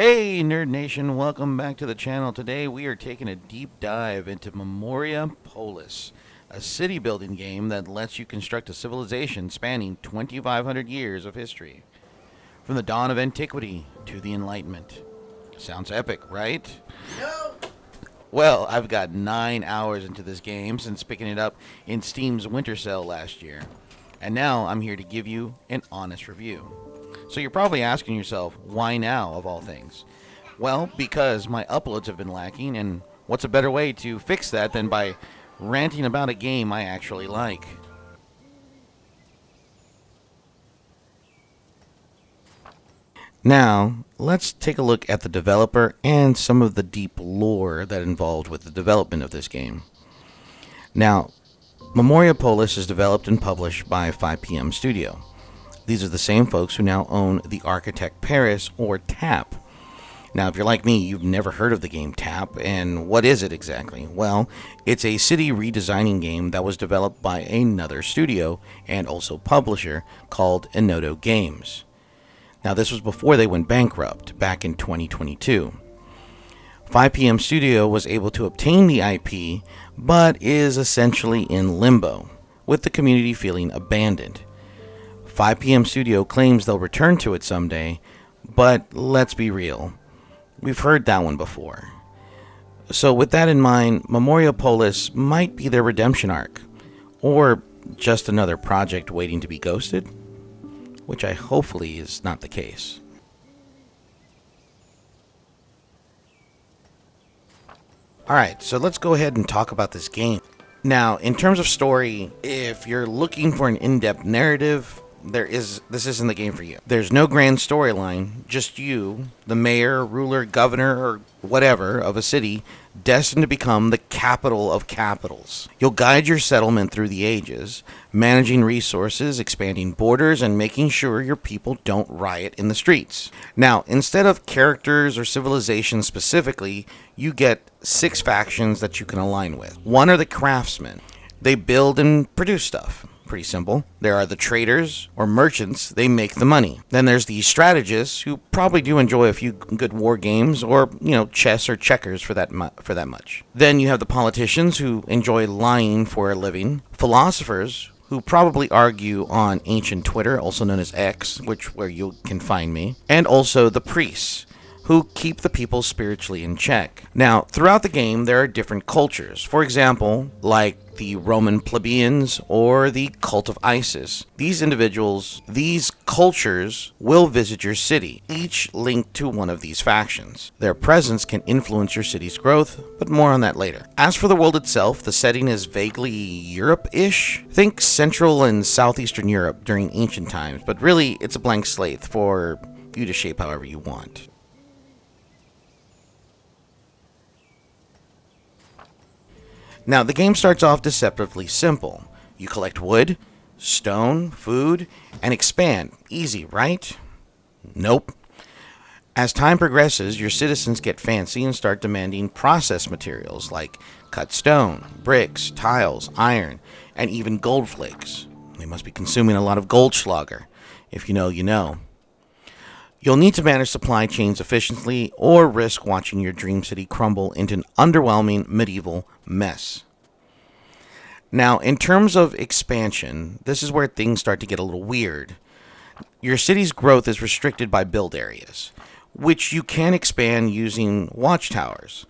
Hey Nerd Nation, welcome back to the channel. Today we are taking a deep dive into Memoria Polis, a city building game that lets you construct a civilization spanning 2,500 years of history. From the dawn of antiquity to the Enlightenment. Sounds epic, right? Well, I've got 9 hours into this game since picking it up in Steam's winter sale last year. And now I'm here to give you an honest review. So you're probably asking yourself, why now of all things? Well, because my uploads have been lacking, and what's a better way to fix that than by ranting about a game I actually like? Now, let's take a look at the developer and some of the deep lore that involved with the development of this game. Now, Memoria Polis is developed and published by 5PM Studio. These are the same folks who now own the Architect Paris, or TAP. Now, if you're like me, you've never heard of the game TAP, and what is it exactly? Well, it's a city redesigning game that was developed by another studio and also publisher called Enoto Games. Now, this was before they went bankrupt, back in 2022. 5PM Studio was able to obtain the IP, but is essentially in limbo, with the community feeling abandoned. 5PM Studio claims they'll return to it someday, but let's be real. We've heard that one before. So with that in mind, Memoria Polis might be their redemption arc, or just another project waiting to be ghosted, which I hopefully is not the case. Alright, so let's go ahead and talk about this game. Now, in terms of story, if you're looking for an in-depth narrative, this isn't the game for you. There's no grand storyline, just you, the mayor, ruler, governor, or whatever of a city destined to become the capital of capitals. You'll guide your settlement through the ages, managing resources, expanding borders, and making sure your people don't riot in the streets. Now, instead of characters or civilizations specifically, you get 6 factions that you can align with. One are the craftsmen. They build and produce stuff. Pretty simple. There are the traders or merchants. They make the money. Then there's the strategists, who probably do enjoy a few good war games, or chess or checkers for that much. Then you have the politicians, who enjoy lying for a living. Philosophers, who probably argue on ancient Twitter, also known as X, where you can find me. And also the priests, who keep the people spiritually in check. Now, throughout the game, there are different cultures. For example, like the Roman plebeians or the cult of Isis. These cultures will visit your city, each linked to one of these factions. Their presence can influence your city's growth, but more on that later. As for the world itself, the setting is vaguely Europe-ish. Think Central and Southeastern Europe during ancient times, but really, it's a blank slate for you to shape however you want. Now, the game starts off deceptively simple. You collect wood, stone, food, and expand. Easy, right? Nope. As time progresses, your citizens get fancy and start demanding processed materials like cut stone, bricks, tiles, iron, and even gold flakes. They must be consuming a lot of Goldschlager. If you know, you know. You'll need to manage supply chains efficiently, or risk watching your dream city crumble into an underwhelming medieval mess. Now, in terms of expansion, this is where things start to get a little weird. Your city's growth is restricted by build areas, which you can expand using watchtowers.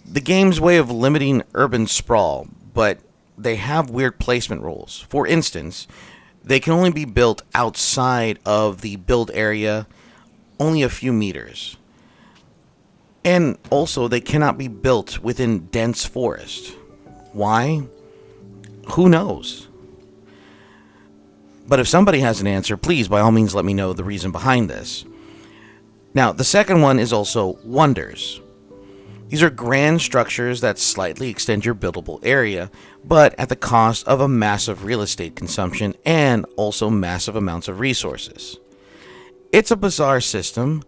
The game's way of limiting urban sprawl, but they have weird placement rules. For instance, they can only be built outside of the build area only a few meters. And also, they cannot be built within dense forest. Why? Who knows? But if somebody has an answer, please, by all means, let me know the reason behind this. Now, the second one is also wonders. These are grand structures that slightly extend your buildable area, but at the cost of a massive real estate consumption and also massive amounts of resources. It's a bizarre system.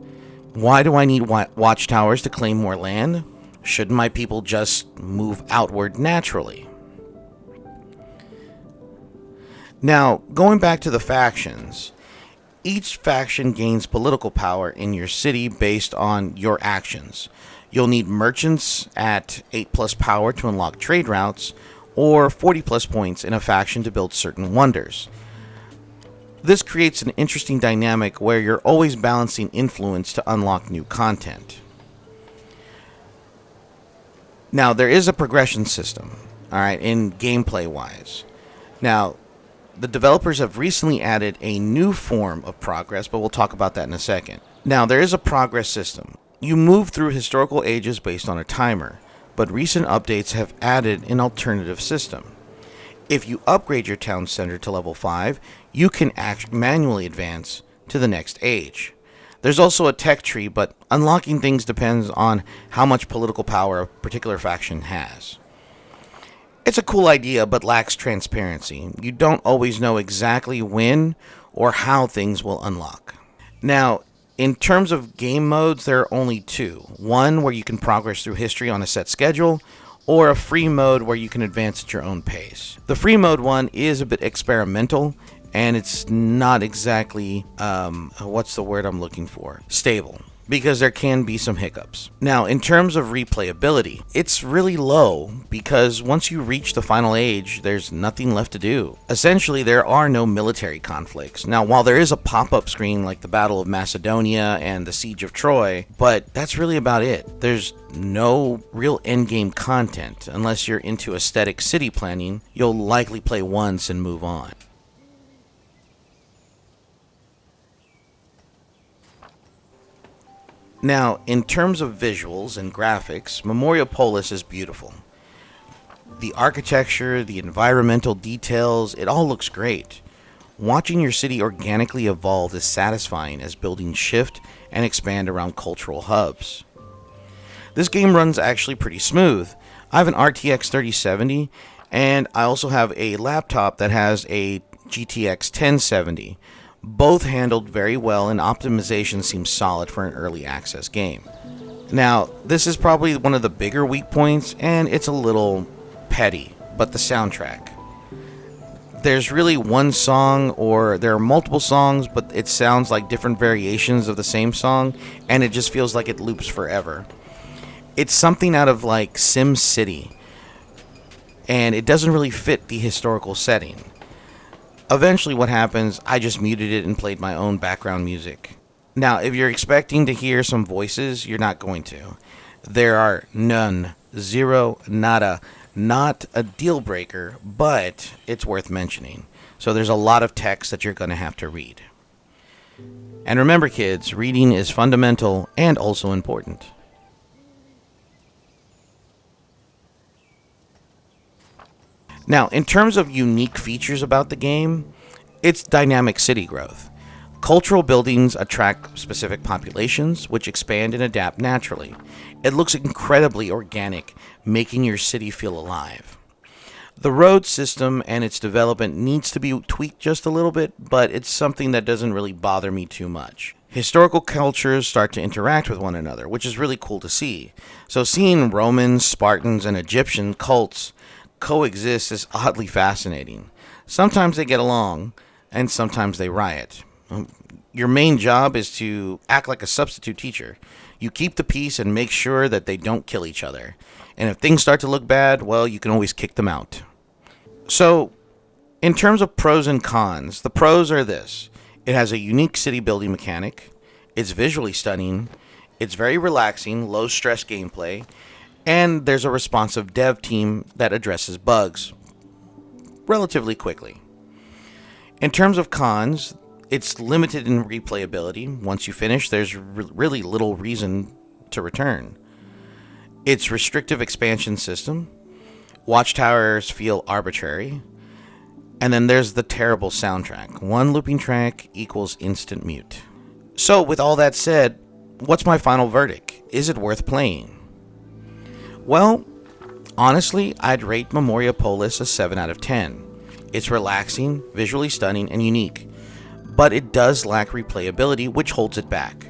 Why do I need watchtowers to claim more land? Shouldn't my people just move outward naturally? Now, going back to the factions, Each faction gains political power in your city based on your actions. You'll need merchants at 8 plus power to unlock trade routes, or 40 plus points in a faction to build certain wonders. This creates an interesting dynamic where you're always balancing influence to unlock new content. Now, there is a progression system, alright, in gameplay wise. Now, the developers have recently added a new form of progress, but we'll talk about that in a second. Now, there is a progress system. You move through historical ages based on a timer, but recent updates have added an alternative system. If you upgrade your town center to level 5, you can manually advance to the next age. There's also a tech tree, but unlocking things depends on how much political power a particular faction has. It's a cool idea, but lacks transparency. You don't always know exactly when or how things will unlock. Now, in terms of game modes, there are only two. One where you can progress through history on a set schedule, or a free mode where you can advance at your own pace. The free mode one is a bit experimental, and it's not exactly, what's the word I'm looking for? Stable, because there can be some hiccups. Now, in terms of replayability, it's really low, because once you reach the final age, there's nothing left to do. Essentially, there are no military conflicts. Now, while there is a pop-up screen like the Battle of Macedonia and the Siege of Troy, but that's really about it. There's no real endgame content. Unless you're into aesthetic city planning, you'll likely play once and move on. Now, in terms of visuals and graphics, Memoria Polis is beautiful. The architecture, the environmental details, it all looks great. Watching your city organically evolve is satisfying as buildings shift and expand around cultural hubs. This game runs actually pretty smooth. I have an RTX 3070, and I also have a laptop that has a GTX 1070. Both handled very well, and optimization seems solid for an early access game. Now, this is probably one of the bigger weak points, and it's a little petty, but the soundtrack. There's really one song, or there are multiple songs, but it sounds like different variations of the same song, and it just feels like it loops forever. It's something out of like Sim City, and it doesn't really fit the historical setting. Eventually what happens, I just muted it and played my own background music. Now, if you're expecting to hear some voices, you're not going to. There are none, zero, nada, not a deal breaker, but it's worth mentioning. So there's a lot of text that you're going to have to read. And remember, kids, reading is fundamental and also important. Now, in terms of unique features about the game, it's dynamic city growth. Cultural buildings attract specific populations, which expand and adapt naturally. It looks incredibly organic, making your city feel alive. The road system and its development needs to be tweaked just a little bit, but it's something that doesn't really bother me too much. Historical cultures start to interact with one another, which is really cool to see. So seeing Romans, Spartans, and Egyptian cults coexist is oddly fascinating. Sometimes they get along, and sometimes they riot. Your main job is to act like a substitute teacher. You keep the peace and make sure that they don't kill each other. And if things start to look bad, well, you can always kick them out. So, in terms of pros and cons, the pros are this. It has a unique city building mechanic. It's visually stunning. It's very relaxing, low-stress gameplay. And there's a responsive dev team that addresses bugs relatively quickly. In terms of cons, it's limited in replayability. Once you finish, there's really little reason to return. Its restrictive expansion system. Watchtowers feel arbitrary. And then there's the terrible soundtrack. One looping track equals instant mute. So, with all that said, what's my final verdict? Is it worth playing? Well, honestly, I'd rate Memoria Polis a 7 out of 10. It's relaxing, visually stunning, and unique, but it does lack replayability, which holds it back.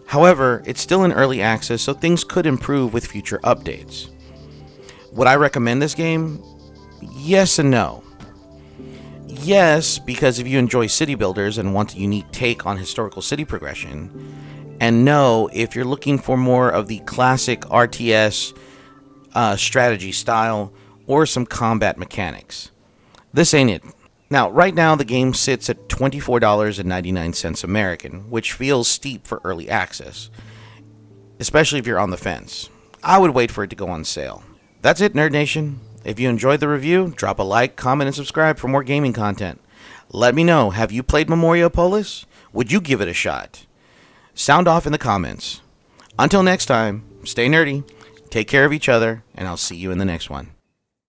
However, it's still in early access, so things could improve with future updates. Would I recommend this game? Yes and no. Yes, because if you enjoy city builders and want a unique take on historical city progression, and no, if you're looking for more of the classic RTS strategy style or some combat mechanics. This ain't it. Now, right now, the game sits at $24.99 American, which feels steep for early access, especially if you're on the fence. I would wait for it to go on sale. That's it, Nerd Nation. If you enjoyed the review, drop a like, comment, and subscribe for more gaming content. Let me know, have you played Memoria Polis? Would you give it a shot? Sound off in the comments. Until next time, stay nerdy, take care of each other, and I'll see you in the next one.